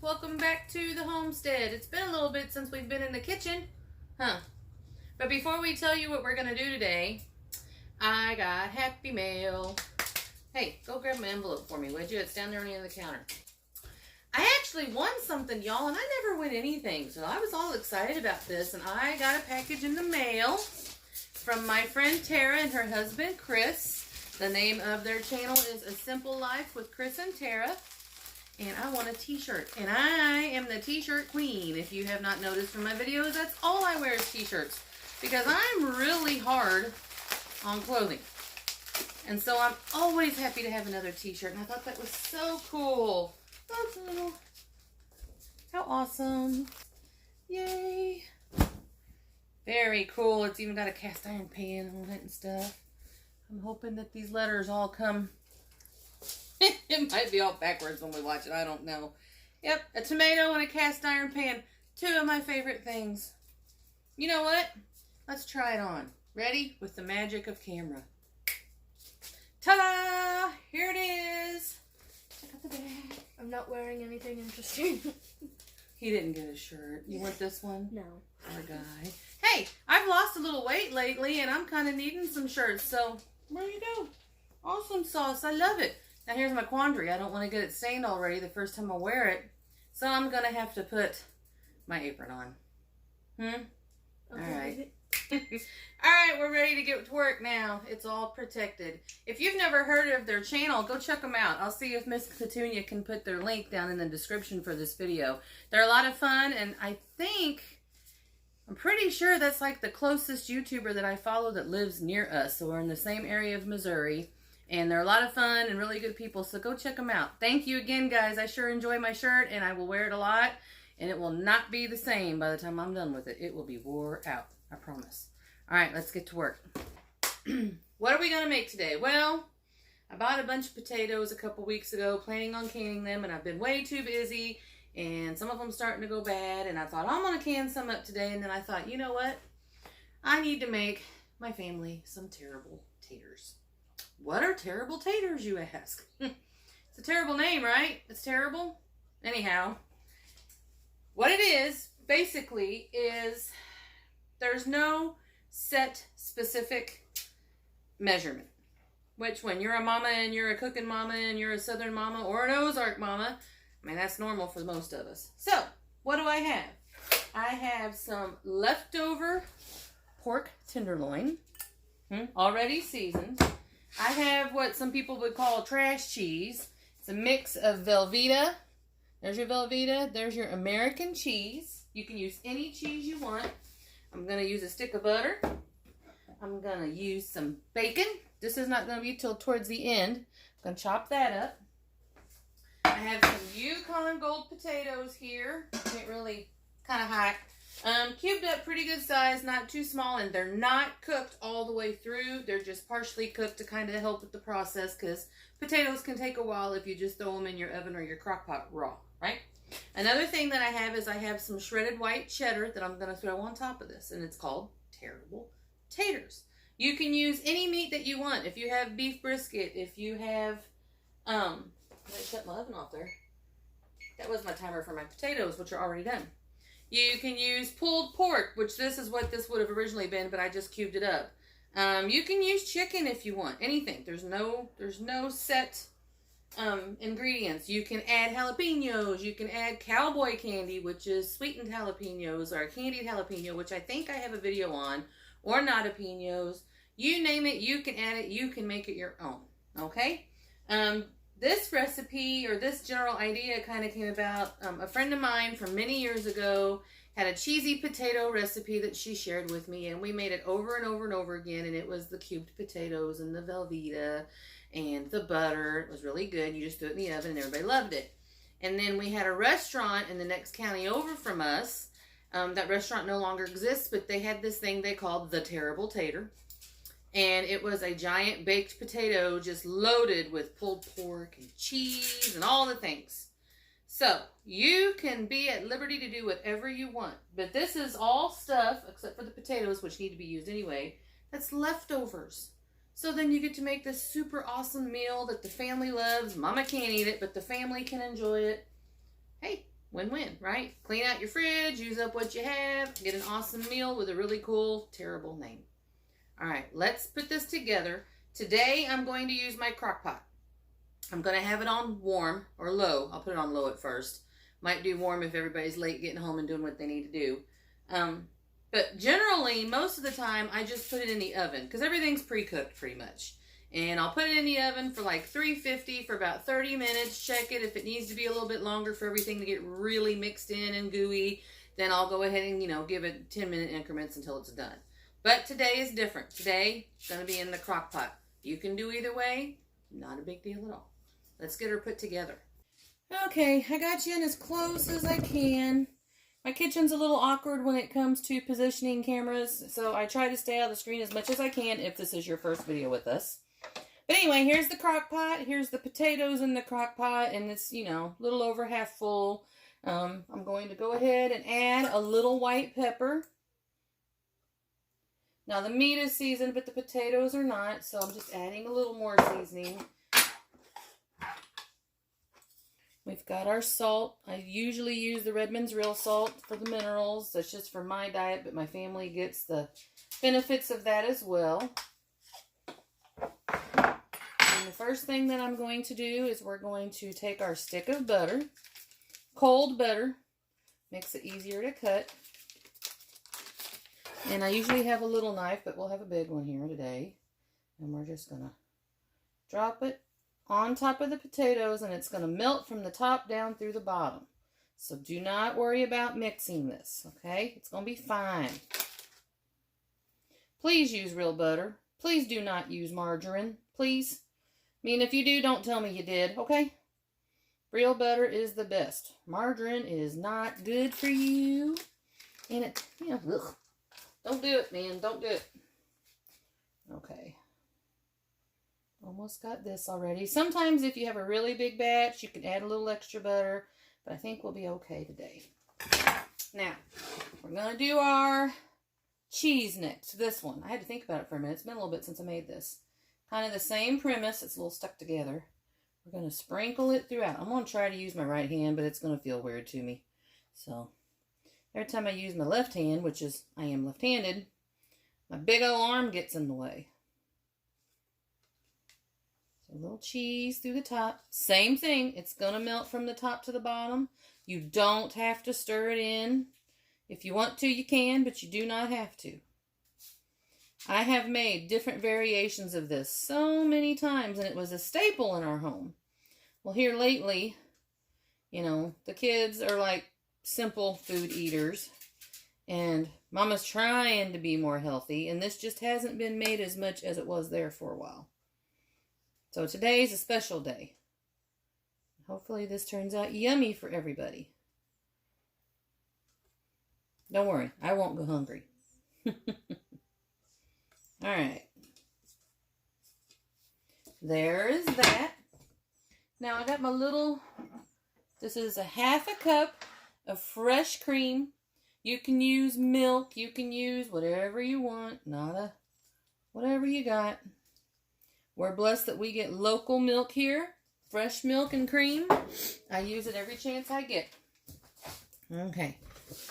welcome back to the homestead. It's been a little bit since we've been in the kitchen, huh? But before we tell you what we're gonna do today, I got happy mail. Hey, go grab my envelope for me, would you? It's down there on the end of the counter. I actually won something, y'all, and I never win anything, so I was all excited about this, and I got a package in the mail from my friend Tara and her husband Chris. The name of their channel is A Simple Life with Chris and Tara. And I want a t-shirt. And I am the t-shirt queen. If you have not noticed from my videos, that's all I wear is t-shirts. Because I'm really hard on clothing. And so I'm always happy to have another t-shirt. And I thought that was so cool. Look, little. How awesome. Yay. Very cool. It's even got a cast iron pan on it and stuff. I'm hoping that these letters all come. It might be all backwards when we watch it. I don't know. Yep, a tomato and a cast iron pan. Two of my favorite things. You know what? Let's try it on. Ready? With the magic of camera. Ta-da! Here it is. Check out the bag. I'm not wearing anything interesting. He didn't get a shirt. You want this one? No. Poor guy. Hey, I've lost a little weight lately, and I'm kind of needing some shirts. So, there you go. Awesome sauce. I love it. Now here's my quandary. I don't want to get it stained already the first time I wear it. So I'm going to have to put my apron on. Okay. Alright. Alright, we're ready to get to work now. It's all protected. If you've never heard of their channel, go check them out. I'll see if Miss Petunia can put their link down in the description for this video. They're a lot of fun, and I'm pretty sure that's like the closest YouTuber that I follow that lives near us. So we're in the same area of Missouri. And they're a lot of fun and really good people, so go check them out. Thank you again, guys. I sure enjoy my shirt, and I will wear it a lot. And it will not be the same by the time I'm done with it. It will be wore out, I promise. All right, let's get to work. What are we going to make today? Well, I bought a bunch of potatoes a couple weeks ago, planning on canning them, and I've been way too busy. And some of them starting to go bad, and I thought, I'm going to can some up today. And then I thought, you know what? I need to make my family some terrible taters. What are terrible taters, you ask? It's a terrible name, right? It's terrible. Anyhow, what it is, basically, is there's no set specific measurement. Which, when you're a mama and you're a cooking mama and you're a southern mama or an Ozark mama, I mean, that's normal for most of us. So, what do I have? I have some leftover pork tenderloin, already seasoned. I have what some people would call trash cheese. It's a mix of Velveeta. There's your Velveeta. There's your American cheese. You can use any cheese you want. I'm going to use a stick of butter. I'm going to use some bacon. This is not going to be till towards the end. I'm going to chop that up. I have some Yukon Gold potatoes here. Can't really, kind of hot. Cubed up, pretty good size, not too small, and they're not cooked all the way through. They're just partially cooked to kind of help with the process, because potatoes can take a while if you just throw them in your oven or your crock pot raw, right? Another thing that I have is I have some shredded white cheddar that I'm going to throw on top of this, and it's called terrible taters. You can use any meat that you want. If you have beef brisket, if you have, I shut my oven off there. That was my timer for my potatoes, which are already done. You can use pulled pork, which this is what this would have originally been, but I just cubed it up. You can use chicken if you want, anything. There's no set ingredients. You can add jalapenos. You can add cowboy candy, which is sweetened jalapenos, or candied jalapeno, which I think I have a video on, or nadapenos. You name it, you can add it. You can make it your own, okay? This recipe, or this general idea, kind of came about, a friend of mine from many years ago had a cheesy potato recipe that she shared with me, and we made it over and over and over again, and it was the cubed potatoes and the Velveeta and the butter. It was really good. You just threw it in the oven, and everybody loved it. And then we had a restaurant in the next county over from us. That restaurant no longer exists, but they had this thing they called the Terrible Tater. And it was a giant baked potato just loaded with pulled pork and cheese and all the things. So, you can be at liberty to do whatever you want. But this is all stuff, except for the potatoes, which need to be used anyway, that's leftovers. So then you get to make this super awesome meal that the family loves. Mama can't eat it, but the family can enjoy it. Hey, Win-win, right? Clean out your fridge, use up what you have, get an awesome meal with a really cool, terrible name. All right, let's put this together. Today, I'm going to use my crock pot. I'm going to have it on warm or low. I'll put it on low at first. Might do warm if everybody's late getting home and doing what they need to do. But generally, most of the time, I just put it in the oven because everything's pre-cooked pretty much. And I'll put it in the oven for like 350 for about 30 minutes. Check it. If it needs to be a little bit longer for everything to get really mixed in and gooey, then I'll go ahead and, give it 10-minute increments until it's done. But today is different. Today, it's going to be in the crock pot. You can do either way. Not a big deal at all. Let's get her put together. Okay, I got you in as close as I can. My kitchen's a little awkward when it comes to positioning cameras, so I try to stay out of the screen as much as I can if this is your first video with us. But anyway, here's the crock pot. Here's the potatoes in the crock pot, and it's, a little over half full. I'm going to go ahead and add a little white pepper. Now, the meat is seasoned, but the potatoes are not, so I'm just adding a little more seasoning. We've got our salt. I usually use the Redmond's Real Salt for the minerals. That's just for my diet, but my family gets the benefits of that as well. And the first thing that I'm going to do is we're going to take our stick of butter, cold butter, makes it easier to cut. And I usually have a little knife, but we'll have a big one here today. And we're just going to drop it on top of the potatoes, and it's going to melt from the top down through the bottom. So do not worry about mixing this, okay? It's going to be fine. Please use real butter. Please do not use margarine, please. I mean, if you do, don't tell me you did, okay? Real butter is the best. Margarine is not good for you. And it, ugh. Don't do it, man. Don't do it. Okay. Almost got this already. Sometimes if you have a really big batch, you can add a little extra butter. But I think we'll be okay today. Now, we're going to do our cheese next. This one. I had to think about it for a minute. It's been a little bit since I made this. Kind of the same premise. It's a little stuck together. We're going to sprinkle it throughout. I'm going to try to use my right hand, but it's going to feel weird to me. So, every time I use my left hand, which is, I am left-handed, my big old arm gets in the way. So a little cheese through the top. Same thing. It's going to melt from the top to the bottom. You don't have to stir it in. If you want to, you can, but you do not have to. I have made different variations of this so many times, and it was a staple in our home. Well, here lately, the kids are like simple food eaters, and Mama's trying to be more healthy, and this just hasn't been made as much as it was there for a while. So today's a special day. Hopefully this turns out yummy for everybody. Don't worry, I won't go hungry. All right. There is that. Now I got my little, this is a half a cup of fresh cream. You can use milk. You can use whatever you want. Whatever you got. We're blessed that we get local milk here. Fresh milk and cream. I use it every chance I get. Okay.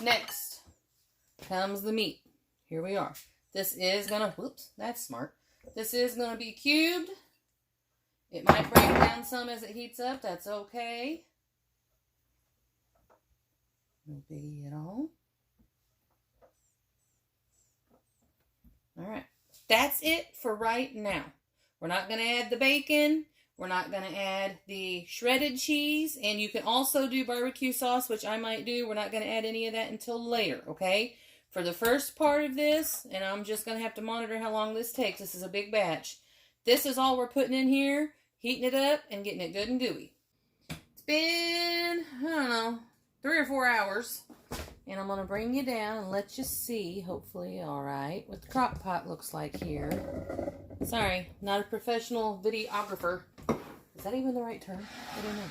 Next comes the meat. Here we are. This is going to, whoops, that's smart. This is going to be cubed. It might break down some as it heats up. That's okay. No biggie at all. All right. That's it for right now. We're not going to add the bacon. We're not going to add the shredded cheese. And you can also do barbecue sauce, which I might do. We're not going to add any of that until later, okay? For the first part of this, and I'm just going to have to monitor how long this takes. This is a big batch. This is all we're putting in here, heating it up, and getting it good and gooey. It's been, I don't know, 3 or 4 hours. And I'm going to bring you down and let you see, hopefully, all right, what the crock pot looks like here. Sorry, not a professional videographer. Is that even the right term? I don't know.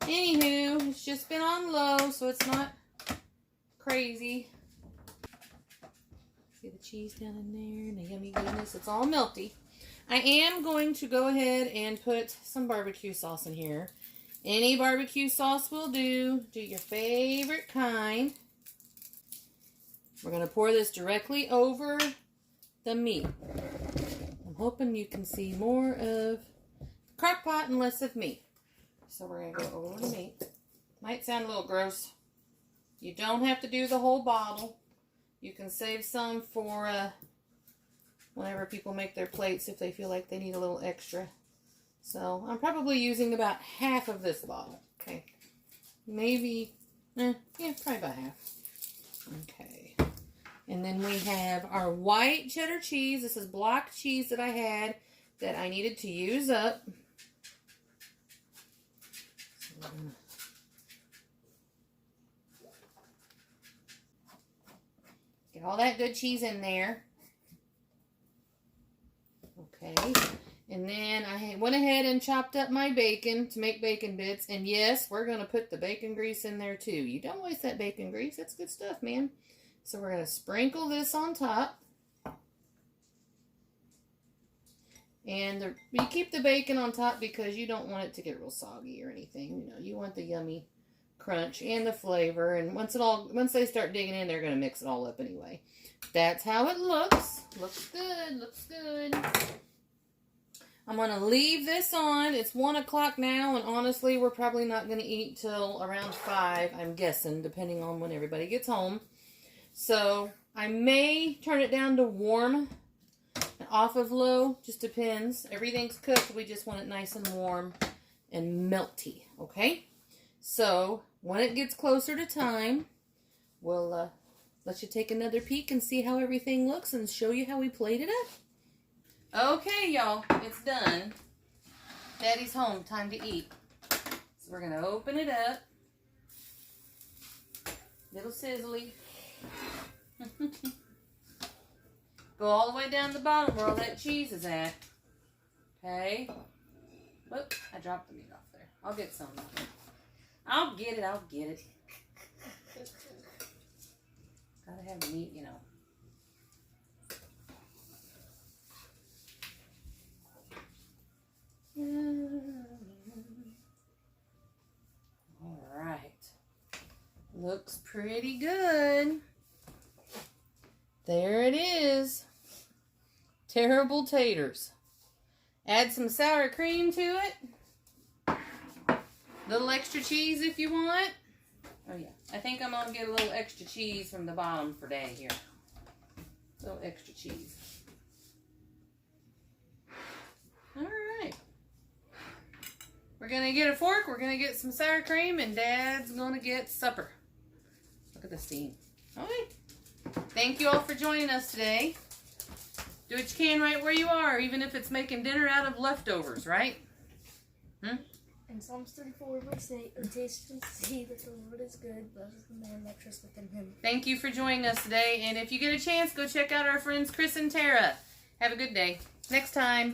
Anywho, it's just been on low, so it's not crazy. See the cheese down in there and the yummy goodness. It's all melty. I am going to go ahead and put some barbecue sauce in here. Any barbecue sauce will do. Do your favorite kind. We're going to pour this directly over the meat. I'm hoping you can see more of the crock pot and less of me. So we're going to go over the meat. Might sound a little gross. You don't have to do the whole bottle. You can save some for whenever people make their plates if they feel like they need a little extra. So I'm probably using about half of this bottle. Okay. Maybe, yeah, probably about half. Okay. And then we have our white cheddar cheese. This is block cheese that I had that I needed to use up. So get all that good cheese in there. Okay. And then I went ahead and chopped up my bacon to make bacon bits. And yes, we're going to put the bacon grease in there too. You don't waste that bacon grease. That's good stuff, man. So we're going to sprinkle this on top. And you keep the bacon on top because you don't want it to get real soggy or anything. You know, you want the yummy crunch and the flavor. And once they start digging in, they're going to mix it all up anyway. That's how it looks. Looks good. Looks good. I'm going to leave this on. It's 1 o'clock now, and honestly, we're probably not going to eat till around 5, I'm guessing, depending on when everybody gets home. So, I may turn it down to warm and off of low. Just depends. Everything's cooked. We just want it nice and warm and melty, okay? So, when it gets closer to time, we'll let you take another peek and see how everything looks and show you how we plated it up. Okay, y'all, it's done. Daddy's home, time to eat. So we're going to open it up. Little sizzly. Go all the way down the bottom where all that cheese is at. Okay. Whoop, I dropped the meat off there. I'll get some. I'll get it. Gotta have the meat, you know. All right. Looks pretty good. There it is. Terrible taters. Add some sour cream to it. Little extra cheese if you want. Oh yeah. I think I'm gonna get a little extra cheese from the bottom for Dad here. A little extra cheese. All right. We're going to get a fork, we're going to get some sour cream, and Dad's going to get supper. Look at the steam. All right. Thank you all for joining us today. Do what you can right where you are, even if it's making dinner out of leftovers, right? And Psalms 34 would say, "O taste and see that the Lord is good, blessed is the man that trusteth in him." Thank you for joining us today, and if you get a chance, go check out our friends Chris and Tara. Have a good day. Next time.